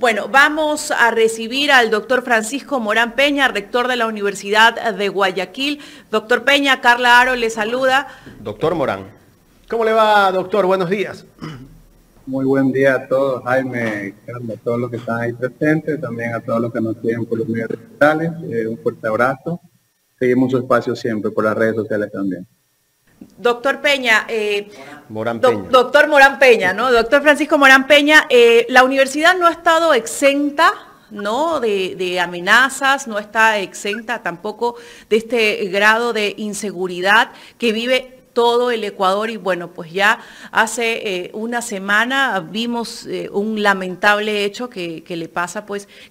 Bueno, vamos a recibir al doctor Francisco Morán Peña, rector de la Universidad de Guayaquil. Doctor Peña, Carla Aro le saluda. Doctor Morán. ¿Cómo le va, doctor? Buenos días. Muy buen día a todos, Jaime, Carlos, a todos los que están ahí presentes, también a todos los que nos siguen por los medios digitales. Un fuerte abrazo. Seguimos su espacio siempre por las redes sociales también. Doctor Peña, Morán Peña. Doctor Morán Peña, ¿no? Doctor Francisco Morán Peña, la universidad no ha estado exenta, ¿no? de amenazas, no está exenta tampoco de este grado de inseguridad que vive todo el Ecuador. Y bueno, pues ya hace una semana vimos un lamentable hecho que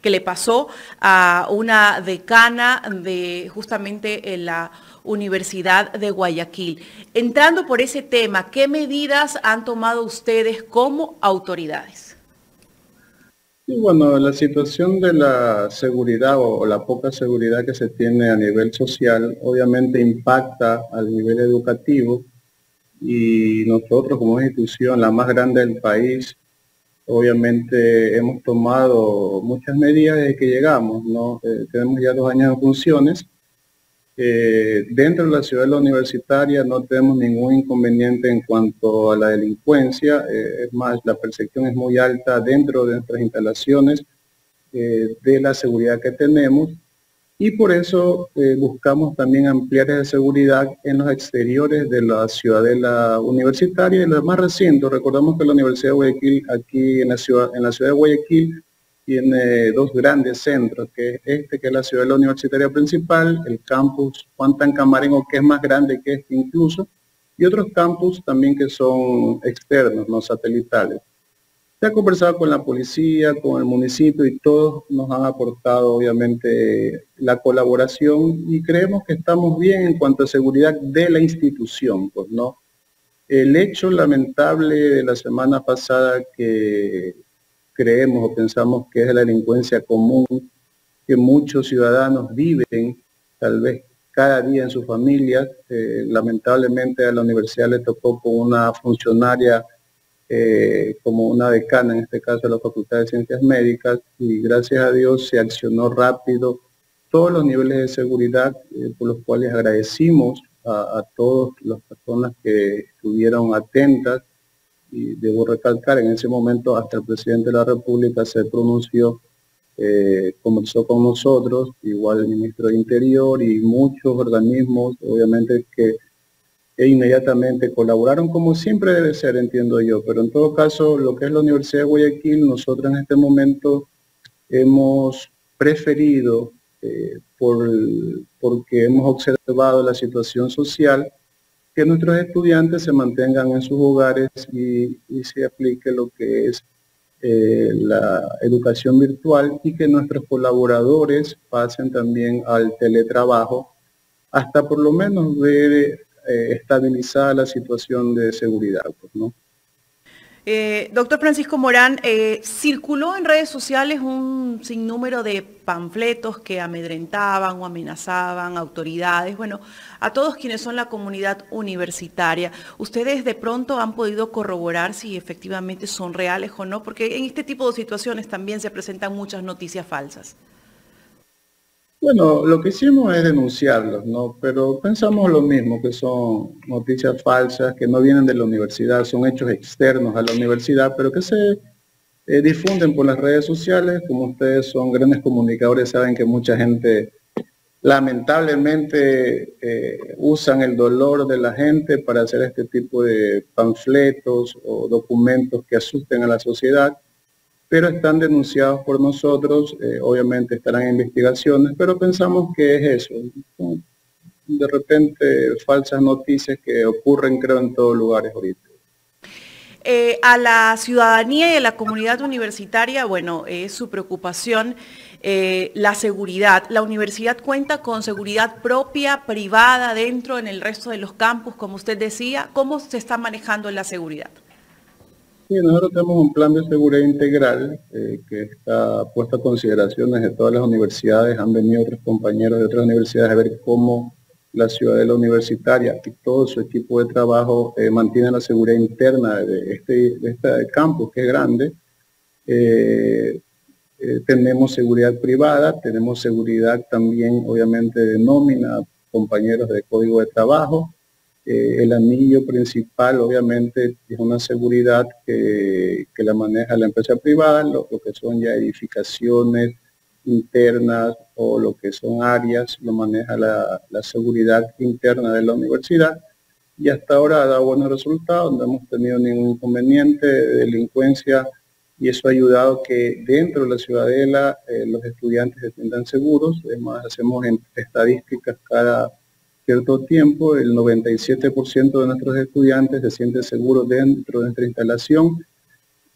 le pasó a una decana de justamente en la Universidad de Guayaquil. Entrando por ese tema, ¿qué medidas han tomado ustedes como autoridades? Y bueno, la situación de la seguridad o la poca seguridad que se tiene a nivel social obviamente impacta al nivel educativo, y nosotros como institución, la más grande del país, obviamente hemos tomado muchas medidas desde que llegamos, ¿no? Tenemos ya 2 años en funciones. Dentro de la ciudad universitaria no tenemos ningún inconveniente en cuanto a la delincuencia, es más, la percepción es muy alta dentro de nuestras instalaciones de la seguridad que tenemos, y por eso buscamos también ampliar esa seguridad en los exteriores de la ciudadela universitaria. Y lo más reciente, recordamos que la Universidad de Guayaquil, aquí en la ciudad de Guayaquil, tiene 2 grandes centros, que es la ciudadela universitaria principal, el campus Juan Tancamarengo, que es más grande que este incluso, y otros campus también que son externos, no satelitales. Se ha conversado con la policía, con el municipio, y todos nos han aportado obviamente la colaboración, y creemos que estamos bien en cuanto a seguridad de la institución, pues, ¿no? El hecho lamentable de la semana pasada, que creemos o pensamos que es de la delincuencia común, que muchos ciudadanos viven tal vez cada día en sus familias. Lamentablemente a la universidad le tocó con una funcionaria como una decana, en este caso de la Facultad de Ciencias Médicas, y gracias a Dios se accionó rápido todos los niveles de seguridad, por los cuales agradecimos a todas las personas que estuvieron atentas. Y debo recalcar, en ese momento hasta el presidente de la República se pronunció, conversó con nosotros, igual el ministro de Interior y muchos organismos, obviamente, que inmediatamente colaboraron, como siempre debe ser, entiendo yo. Pero en todo caso, lo que es la Universidad de Guayaquil, nosotros en este momento hemos preferido, porque hemos observado la situación social, que nuestros estudiantes se mantengan en sus hogares y se aplique lo que es la educación virtual, y que nuestros colaboradores pasen también al teletrabajo hasta por lo menos ver estabilizada la situación de seguridad, pues, ¿no? Doctor Francisco Morán, circuló en redes sociales un sinnúmero de panfletos que amedrentaban o amenazaban a autoridades, bueno, a todos quienes son la comunidad universitaria. ¿Ustedes de pronto han podido corroborar si efectivamente son reales o no? Porque en este tipo de situaciones también se presentan muchas noticias falsas. Bueno, lo que hicimos es denunciarlos, ¿no? Pero pensamos lo mismo, que son noticias falsas, que no vienen de la universidad, son hechos externos a la universidad, pero que se difunden por las redes sociales. Como ustedes son grandes comunicadores, saben que mucha gente lamentablemente usan el dolor de la gente para hacer este tipo de panfletos o documentos que asusten a la sociedad, pero están denunciados por nosotros. Obviamente estarán en investigaciones, pero pensamos que es eso, de repente falsas noticias que ocurren, creo, en todos lugares ahorita. A la ciudadanía y a la comunidad universitaria, bueno, es su preocupación la seguridad. ¿La universidad cuenta con seguridad propia, privada, dentro, en el resto de los campus, como usted decía? ¿Cómo se está manejando la seguridad? Sí, nosotros tenemos un plan de seguridad integral que está puesto a consideraciones de todas las universidades. Han venido otros compañeros de otras universidades a ver cómo la ciudadela universitaria y todo su equipo de trabajo mantiene la seguridad interna de este campus, que es grande. tenemos seguridad privada, tenemos seguridad también obviamente de nómina, compañeros de código de trabajo. El anillo principal obviamente es una seguridad que la maneja la empresa privada, lo que son ya edificaciones internas o lo que son áreas, lo maneja la seguridad interna de la universidad, y hasta ahora ha dado buenos resultados, no hemos tenido ningún inconveniente de delincuencia, y eso ha ayudado que dentro de la ciudadela los estudiantes se sientan seguros. Además, hacemos estadísticas cada cierto tiempo, el 97% de nuestros estudiantes se sienten seguros dentro de nuestra instalación,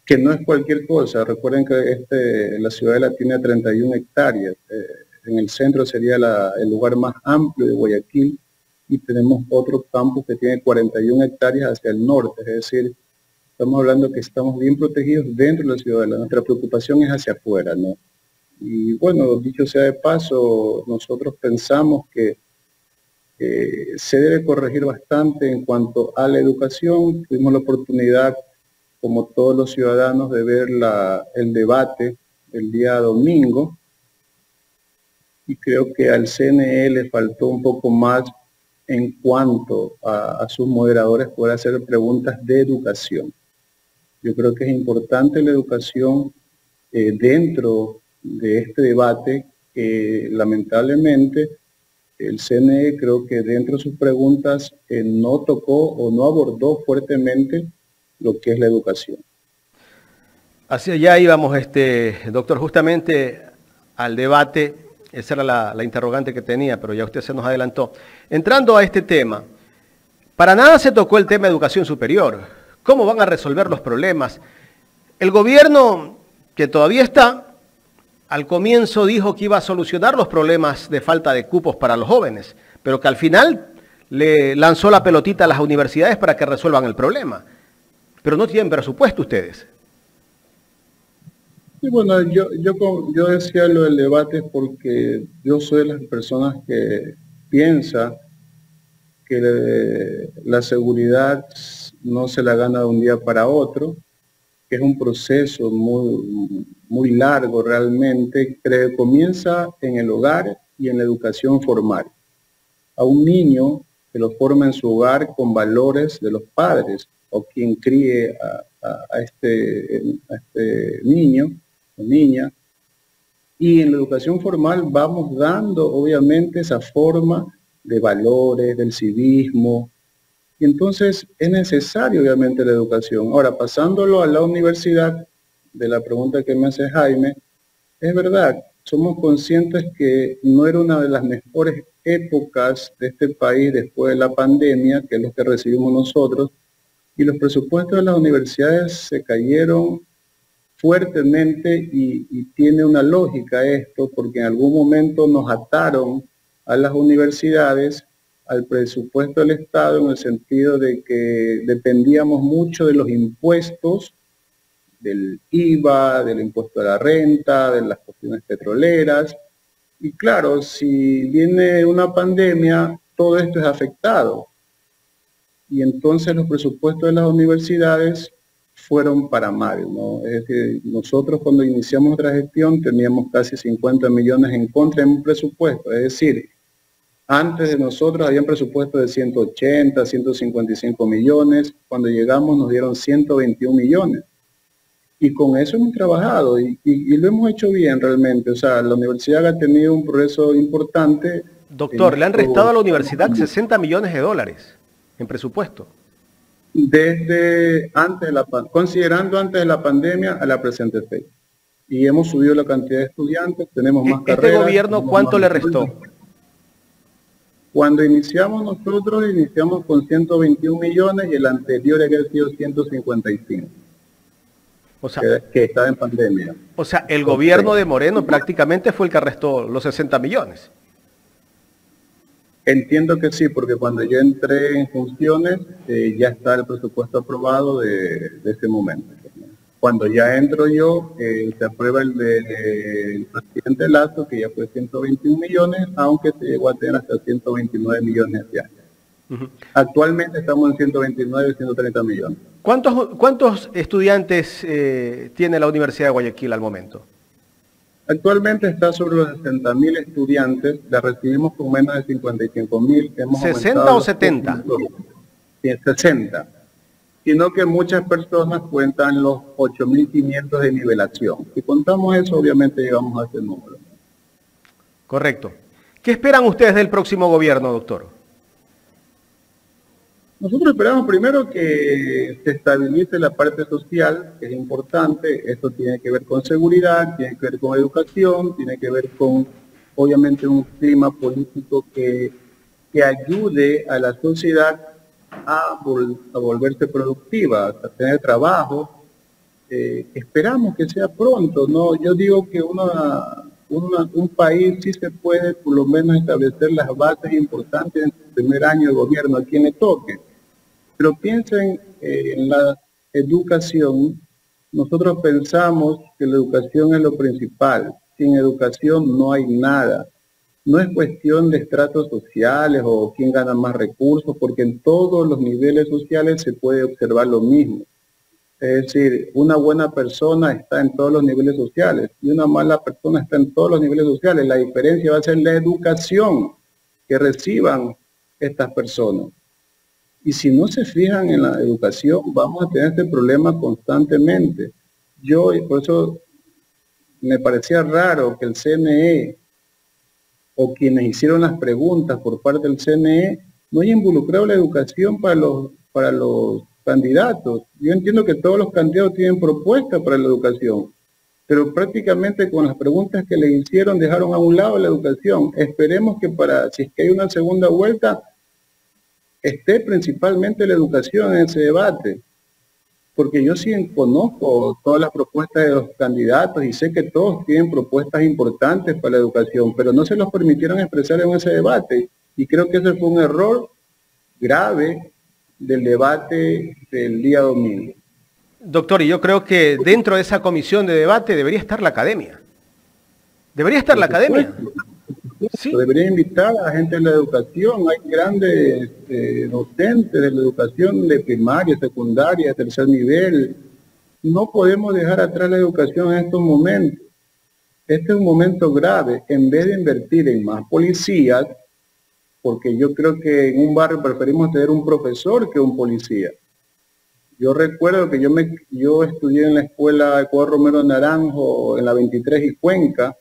que no es cualquier cosa. Recuerden que la ciudadela tiene 31 hectáreas, en el centro sería el lugar más amplio de Guayaquil, y tenemos otro campus que tiene 41 hectáreas hacia el norte, es decir, estamos hablando que estamos bien protegidos dentro de la ciudadela. Nuestra preocupación es hacia afuera, ¿no? Y bueno, dicho sea de paso, nosotros pensamos que se debe corregir bastante en cuanto a la educación. Tuvimos la oportunidad, como todos los ciudadanos, de ver el debate el día domingo, y creo que al CNE le faltó un poco más en cuanto a sus moderadores poder hacer preguntas de educación. Yo creo que es importante la educación dentro de este debate, que lamentablemente el CNE creo que dentro de sus preguntas no tocó o no abordó fuertemente lo que es la educación. Hacia allá íbamos, doctor, justamente al debate. Esa era la interrogante que tenía, pero ya usted se nos adelantó. Entrando a este tema, para nada se tocó el tema de educación superior. ¿Cómo van a resolver los problemas? El gobierno, que todavía está, al comienzo dijo que iba a solucionar los problemas de falta de cupos para los jóvenes, pero que al final le lanzó la pelotita a las universidades para que resuelvan el problema. Pero no tienen presupuesto ustedes. Y bueno, yo decía lo del debate porque yo soy de las personas que piensa que la seguridad no se la gana de un día para otro, que es un proceso muy largo realmente, que comienza en el hogar y en la educación formal. A un niño se lo forma en su hogar con valores de los padres o quien críe a este niño o niña, y en la educación formal vamos dando obviamente esa forma de valores, del civismo, y entonces es necesario obviamente la educación. Ahora, pasándolo a la universidad, de la pregunta que me hace Jaime, es verdad, somos conscientes que no era una de las mejores épocas de este país después de la pandemia, que es lo que recibimos nosotros, y los presupuestos de las universidades se cayeron fuertemente, y tiene una lógica esto, porque en algún momento nos ataron a las universidades al presupuesto del Estado, en el sentido de que dependíamos mucho de los impuestos, del IVA, del impuesto a la renta, de las cuestiones petroleras, y claro, si viene una pandemia, todo esto es afectado, y entonces los presupuestos de las universidades fueron para mal, ¿no? Es decir, nosotros cuando iniciamos nuestra gestión teníamos casi 50 millones en contra en un presupuesto, es decir, antes de nosotros había un presupuesto de 180, 155 millones, cuando llegamos nos dieron 121 millones. Y con eso hemos trabajado y lo hemos hecho bien realmente. O sea, la universidad ha tenido un progreso importante. Doctor, le han restado a la universidad 60 millones de dólares en presupuesto. Desde antes de considerando antes de la pandemia a la presente fecha. Y hemos subido la cantidad de estudiantes, tenemos más carreras. ¿Este gobierno cuánto le restó? Cuando iniciamos nosotros, iniciamos con 121 millones y el anterior había sido 155. O sea, que estaba en pandemia. O sea, el gobierno de Moreno prácticamente fue el que restó los 60 millones. Entiendo que sí, porque cuando yo entré en funciones, ya está el presupuesto aprobado de ese momento. Cuando ya entro yo, se aprueba el del presidente Lazo, que ya fue 121 millones, aunque se llegó a tener hasta 129 millones de años. Actualmente estamos en 129 y 130 millones. ¿Cuántos estudiantes tiene la Universidad de Guayaquil al momento? Actualmente está sobre los 60.000 estudiantes, la recibimos con menos de 55.000. ¿60 o 70? 60. Sino que muchas personas cuentan los 8.500 de nivelación. Si contamos eso, obviamente llegamos a ese número. Correcto. ¿Qué esperan ustedes del próximo gobierno, doctor? Nosotros esperamos primero que se estabilice la parte social, que es importante. Esto tiene que ver con seguridad, tiene que ver con educación, tiene que ver con, obviamente, un clima político que ayude a la sociedad a volverse productiva, a tener trabajo. Esperamos que sea pronto, ¿no? Yo digo que un país sí se puede por lo menos establecer las bases importantes en su primer año de gobierno, a quien le toque. Pero piensen en la educación. Nosotros pensamos que la educación es lo principal. Sin educación no hay nada. No es cuestión de estratos sociales o quién gana más recursos, porque en todos los niveles sociales se puede observar lo mismo. Es decir, una buena persona está en todos los niveles sociales y una mala persona está en todos los niveles sociales. La diferencia va a ser la educación que reciban estas personas. Y si no se fijan en la educación, vamos a tener este problema constantemente. Por eso me parecía raro que el CNE o quienes hicieron las preguntas por parte del CNE no haya involucrado la educación para los candidatos. Yo entiendo que todos los candidatos tienen propuestas para la educación, pero prácticamente con las preguntas que le hicieron dejaron a un lado la educación. Esperemos que si es que hay una segunda vuelta, esté principalmente la educación en ese debate, porque yo sí conozco todas las propuestas de los candidatos y sé que todos tienen propuestas importantes para la educación, pero no se los permitieron expresar en ese debate, y creo que ese fue un error grave del debate del día domingo. Doctor, y yo creo que dentro de esa comisión de debate debería estar la academia. Debería estar la academia. Sí. Debería invitar a la gente de la educación. Hay grandes docentes de la educación de primaria, secundaria, tercer nivel. No podemos dejar atrás la educación en estos momentos. Este es un momento grave. En vez de invertir en más policías, porque yo creo que en un barrio preferimos tener un profesor que un policía. Yo recuerdo que yo estudié en la escuela Ecuador Romero Naranjo, en la 23 y Cuenca,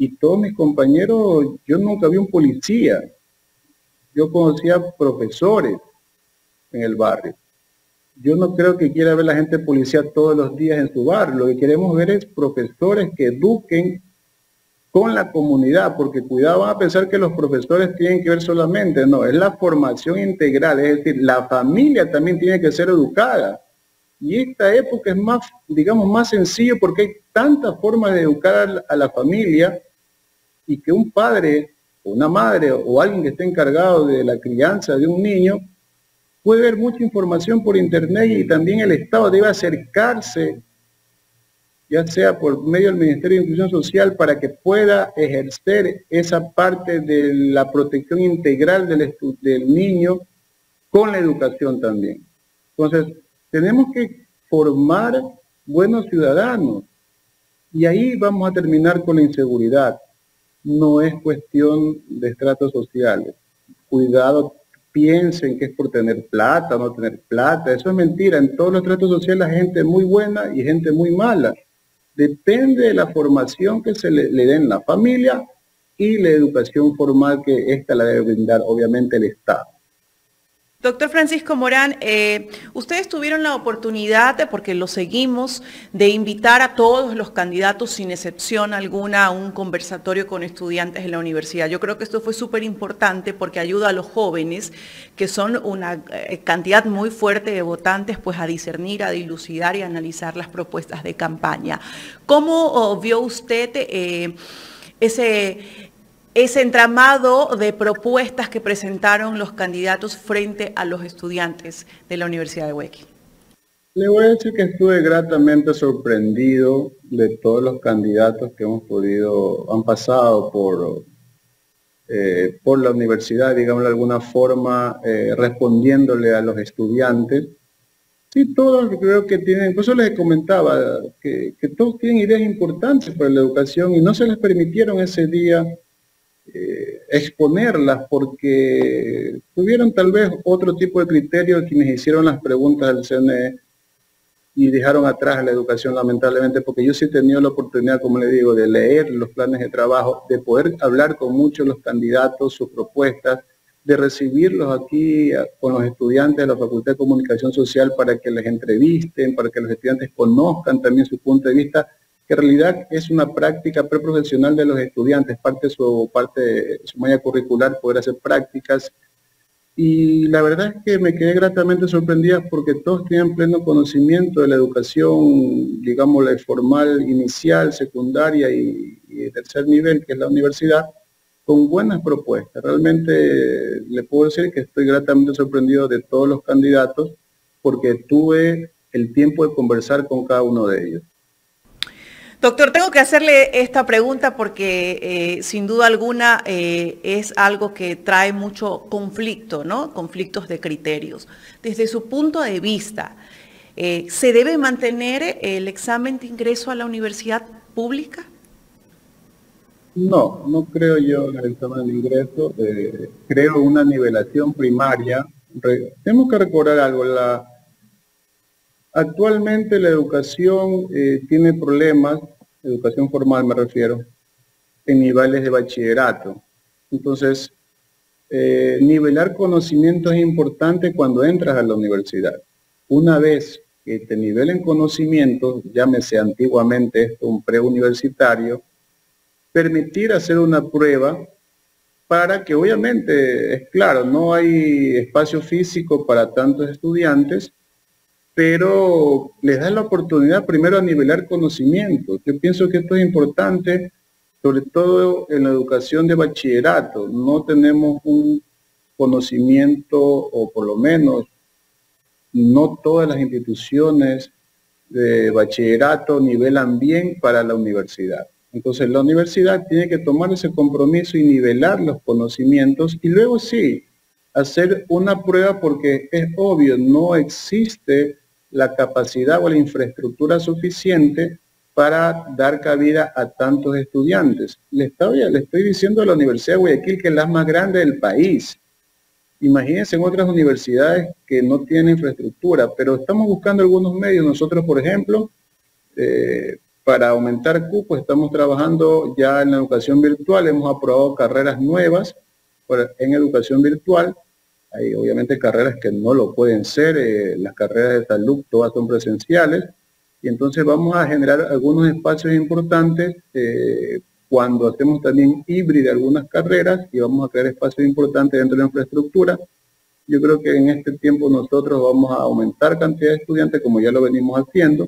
y todos mis compañeros, yo nunca vi un policía. Yo conocía profesores en el barrio. Yo no creo que quiera ver la gente policía todos los días en su barrio. Lo que queremos ver es profesores que eduquen con la comunidad, porque cuidado, van a pensar que los profesores tienen que ver solamente, no, es la formación integral, es decir, la familia también tiene que ser educada. Y esta época es más, digamos, más sencillo porque hay tantas formas de educar a la familia, y que un padre, o una madre, o alguien que esté encargado de la crianza de un niño, puede ver mucha información por internet, y también el Estado debe acercarse, ya sea por medio del Ministerio de Inclusión Social, para que pueda ejercer esa parte de la protección integral del niño con la educación también. Entonces, tenemos que formar buenos ciudadanos, y ahí vamos a terminar con la inseguridad. No es cuestión de estratos sociales. Cuidado, piensen que es por tener plata o no tener plata. Eso es mentira. En todos los estratos sociales hay gente muy buena y gente muy mala. Depende de la formación que se le dé en la familia y la educación formal que ésta la debe brindar, obviamente, el Estado. Doctor Francisco Morán, ustedes tuvieron la oportunidad, porque lo seguimos, de invitar a todos los candidatos sin excepción alguna a un conversatorio con estudiantes en la universidad. Yo creo que esto fue súper importante porque ayuda a los jóvenes, que son una cantidad muy fuerte de votantes, pues a discernir, a dilucidar y a analizar las propuestas de campaña. ¿Cómo vio usted ese entramado de propuestas que presentaron los candidatos frente a los estudiantes de la Universidad de Huequi? Le voy a decir que estuve gratamente sorprendido de todos los candidatos que han pasado por la universidad, digamos de alguna forma, respondiéndole a los estudiantes. Sí, todos creo que tienen, por eso les comentaba que todos tienen ideas importantes para la educación y no se les permitieron ese día exponerlas porque tuvieron tal vez otro tipo de criterio quienes hicieron las preguntas al CNE y dejaron atrás la educación lamentablemente, porque yo sí he tenido la oportunidad, como le digo, de leer los planes de trabajo, de poder hablar con muchos de los candidatos, sus propuestas, de recibirlos aquí con los estudiantes de la Facultad de Comunicación Social para que les entrevisten, para que los estudiantes conozcan también su punto de vista, que en realidad es una práctica preprofesional de los estudiantes, parte de su malla curricular, poder hacer prácticas. Y la verdad es que me quedé gratamente sorprendida porque todos tienen pleno conocimiento de la educación, digamos, la formal, inicial, secundaria y tercer nivel, que es la universidad, con buenas propuestas. Realmente le puedo decir que estoy gratamente sorprendido de todos los candidatos porque tuve el tiempo de conversar con cada uno de ellos. Doctor, tengo que hacerle esta pregunta porque sin duda alguna es algo que trae mucho conflicto, ¿no? Conflictos de criterios. Desde su punto de vista, ¿se debe mantener el examen de ingreso a la universidad pública? No, no creo yo en el examen de ingreso. Creo una nivelación primaria. Tenemos que recordar algo. Actualmente la educación tiene problemas, educación formal me refiero, en niveles de bachillerato. Entonces, nivelar conocimiento es importante cuando entras a la universidad. Una vez que te nivelen conocimientos, llámese antiguamente esto un preuniversitario, permitir hacer una prueba para que obviamente, es claro, no hay espacio físico para tantos estudiantes, pero les da la oportunidad primero a nivelar conocimientos. Yo pienso que esto es importante, sobre todo en la educación de bachillerato. No tenemos un conocimiento, o por lo menos no todas las instituciones de bachillerato nivelan bien para la universidad. Entonces la universidad tiene que tomar ese compromiso y nivelar los conocimientos y luego sí, hacer una prueba porque es obvio, no existe la capacidad o la infraestructura suficiente para dar cabida a tantos estudiantes. Le estoy diciendo a la Universidad de Guayaquil que es la más grande del país. Imagínense en otras universidades que no tienen infraestructura, pero estamos buscando algunos medios. Nosotros, por ejemplo, para aumentar cupos, estamos trabajando ya en la educación virtual, hemos aprobado carreras nuevas en educación virtual. Hay obviamente carreras que no lo pueden ser, las carreras de salud todas son presenciales, y entonces vamos a generar algunos espacios importantes cuando hacemos también híbrida algunas carreras y vamos a crear espacios importantes dentro de la infraestructura. Yo creo que en este tiempo nosotros vamos a aumentar cantidad de estudiantes como ya lo venimos haciendo,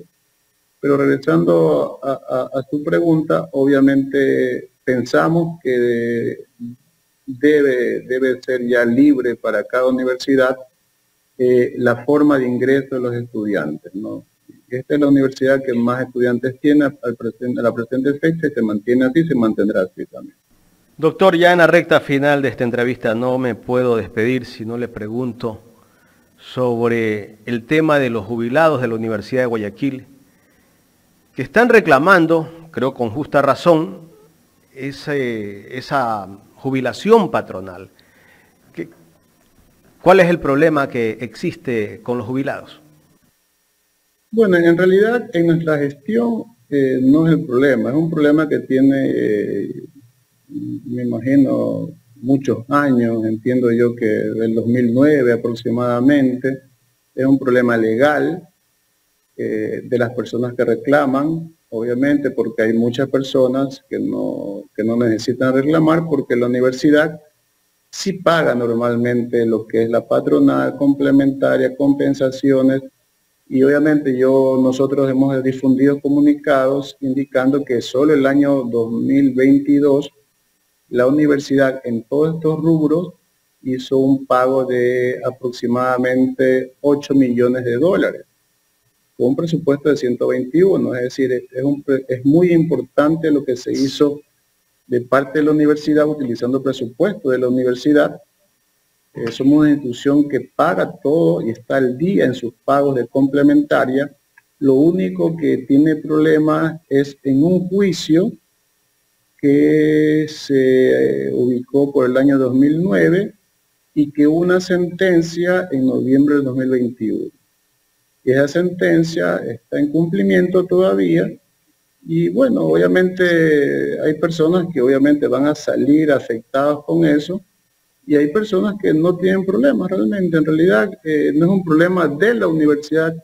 pero regresando a su pregunta, obviamente pensamos que debe ser ya libre para cada universidad la forma de ingreso de los estudiantes, ¿no? Esta es la universidad que más estudiantes tiene a la presente fecha y se mantiene así, se mantendrá así también. Doctor, ya en la recta final de esta entrevista no me puedo despedir si no le pregunto sobre el tema de los jubilados de la Universidad de Guayaquil, que están reclamando, creo con justa razón, esa jubilación patronal. ¿Cuál es el problema que existe con los jubilados? Bueno, en realidad en nuestra gestión no es el problema, es un problema que tiene, me imagino, muchos años, entiendo yo que del 2009 aproximadamente, es un problema legal de las personas que reclaman, obviamente porque hay muchas personas que no necesitan reclamar porque la universidad sí paga normalmente lo que es la patronal, complementaria, compensaciones, y obviamente nosotros hemos difundido comunicados indicando que solo el año 2022 la universidad en todos estos rubros hizo un pago de aproximadamente 8 millones de dólares, con un presupuesto de 121, es decir, es muy importante lo que se hizo de parte de la universidad utilizando presupuesto de la universidad somos una institución que paga todo y está al día en sus pagos de complementaria. Lo único que tiene problemas es en un juicio que se ubicó por el año 2009 y que hubo una sentencia en noviembre del 2021. Y esa sentencia está en cumplimiento todavía. Y bueno, obviamente hay personas que obviamente van a salir afectadas con eso y hay personas que no tienen problemas realmente. En realidad no es un problema de la universidad,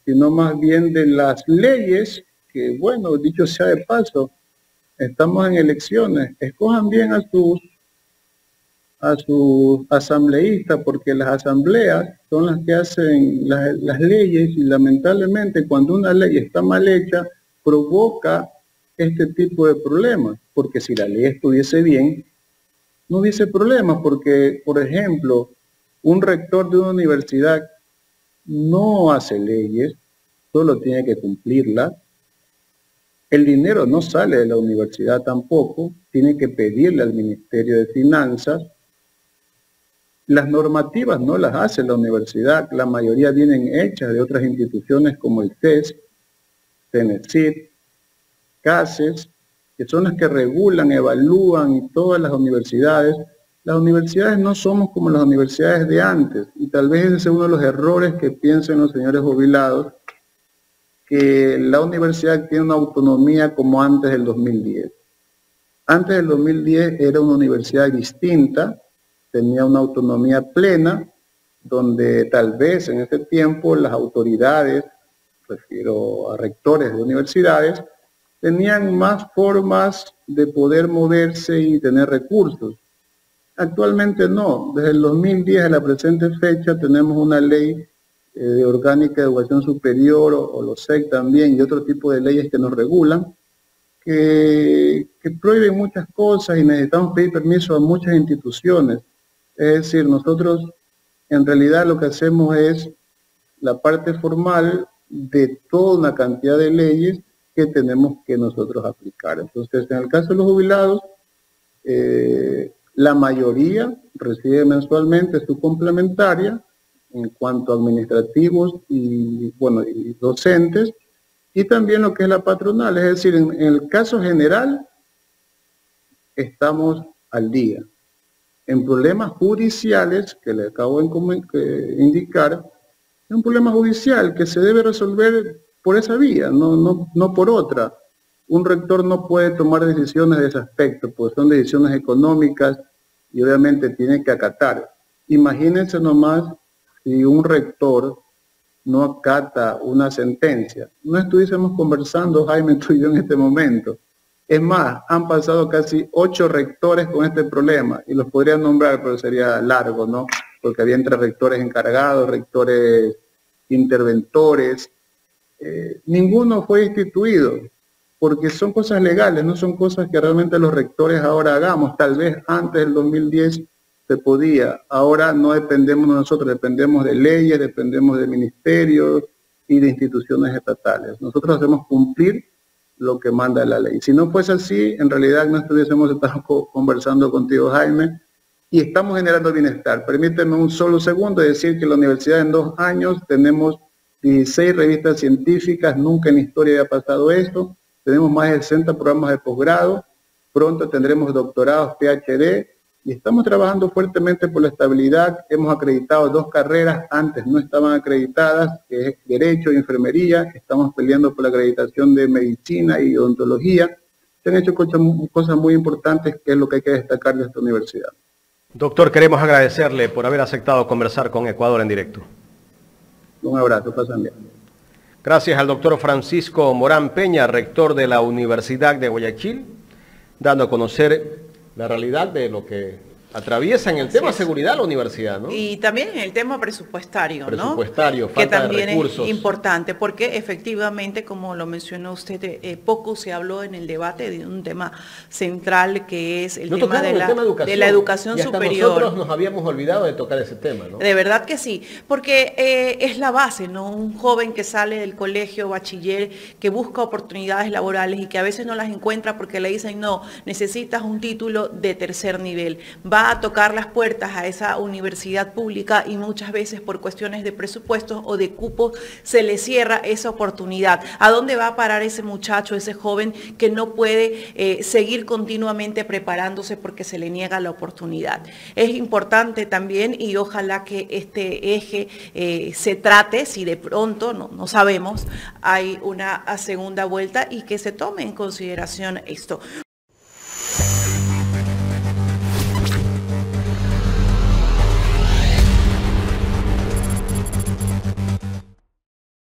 sino más bien de las leyes que, bueno, dicho sea de paso, estamos en elecciones. Escojan bien a sus asambleístas, porque las asambleas son las que hacen las leyes y lamentablemente cuando una ley está mal hecha, provoca este tipo de problemas, porque si la ley estuviese bien, no hubiese problemas, porque, por ejemplo, un rector de una universidad no hace leyes, solo tiene que cumplirlas. El dinero no sale de la universidad tampoco, tiene que pedirle al Ministerio de Finanzas. Las normativas no las hace la universidad, la mayoría vienen hechas de otras instituciones como el CES, CENESID, CASES, que son las que regulan, evalúan y todas las universidades. Las universidades no somos como las universidades de antes, y tal vez ese es uno de los errores que piensan los señores jubilados, que la universidad tiene una autonomía como antes del 2010. Antes del 2010 era una universidad distinta, tenía una autonomía plena, donde tal vez en ese tiempo las autoridades, refiero a rectores de universidades, tenían más formas de poder moverse y tener recursos. Actualmente no. Desde el 2010 a la presente fecha tenemos una ley de orgánica de educación superior o los SEC también y otro tipo de leyes que nos regulan, que prohíben muchas cosas y necesitamos pedir permiso a muchas instituciones. Es decir, nosotros en realidad lo que hacemos es la parte formal de toda una cantidad de leyes que tenemos que nosotros aplicar. Entonces, en el caso de los jubilados, la mayoría recibe mensualmente su complementaria en cuanto a administrativos y, bueno, y docentes, y también lo que es la patronal. Es decir, en el caso general, estamos al día. En problemas judiciales, que le acabo de indicar, es un problema judicial que se debe resolver por esa vía, no por otra. Un rector no puede tomar decisiones de ese aspecto, pues son decisiones económicas y obviamente tiene que acatar. Imagínense nomás si un rector no acata una sentencia. No estuviésemos conversando, Jaime, tú y yo en este momento. Es más, han pasado casi 8 rectores con este problema, y los podría nombrar, pero sería largo, ¿no? Porque había entre rectores encargados, rectores interventores. Ninguno fue instituido, porque son cosas legales, no son cosas que realmente los rectores ahora hagamos. Tal vez antes del 2010 se podía, ahora no dependemos de nosotros, dependemos de leyes, dependemos de ministerios y de instituciones estatales. Nosotros hacemos cumplir lo que manda la ley. Si no fuese así, en realidad no estuviésemos conversando contigo, Jaime, y estamos generando bienestar. Permíteme un solo segundo decir que la universidad en 2 años tenemos 16 revistas científicas, nunca en la historia había pasado esto, tenemos más de 60 programas de posgrado, pronto tendremos doctorados, PhD, y estamos trabajando fuertemente por la estabilidad. Hemos acreditado 2 carreras, antes no estaban acreditadas, que es Derecho y Enfermería. Estamos peleando por la acreditación de Medicina y Odontología. Se han hecho cosas muy importantes, que es lo que hay que destacar de esta universidad. Doctor, queremos agradecerle por haber aceptado conversar con Ecuador en directo. Un abrazo, pasen bien. Gracias al doctor Francisco Morán Peña, rector de la Universidad de Guayaquil, dando a conocer la realidad de lo que atraviesa en el tema seguridad la universidad, ¿no? Y también en el tema presupuestario, ¿no? Falta que también de recursos. Es importante, porque efectivamente, como lo mencionó usted, poco se habló en el debate de un tema central que es el tema de la educación y hasta superior. Nosotros nos habíamos olvidado de tocar ese tema, ¿no? De verdad que sí, porque es la base, ¿no? Un joven que sale del colegio, bachiller, que busca oportunidades laborales y que a veces no las encuentra porque le dicen, no, necesitas un título de tercer nivel. Va va a tocar las puertas a esa universidad pública y muchas veces por cuestiones de presupuestos o de cupos se le cierra esa oportunidad. ¿A dónde va a parar ese muchacho, ese joven que no puede seguir continuamente preparándose porque se le niega la oportunidad? Es importante también, y ojalá que este eje se trate, si de pronto, no sabemos, hay una segunda vuelta y que se tome en consideración esto.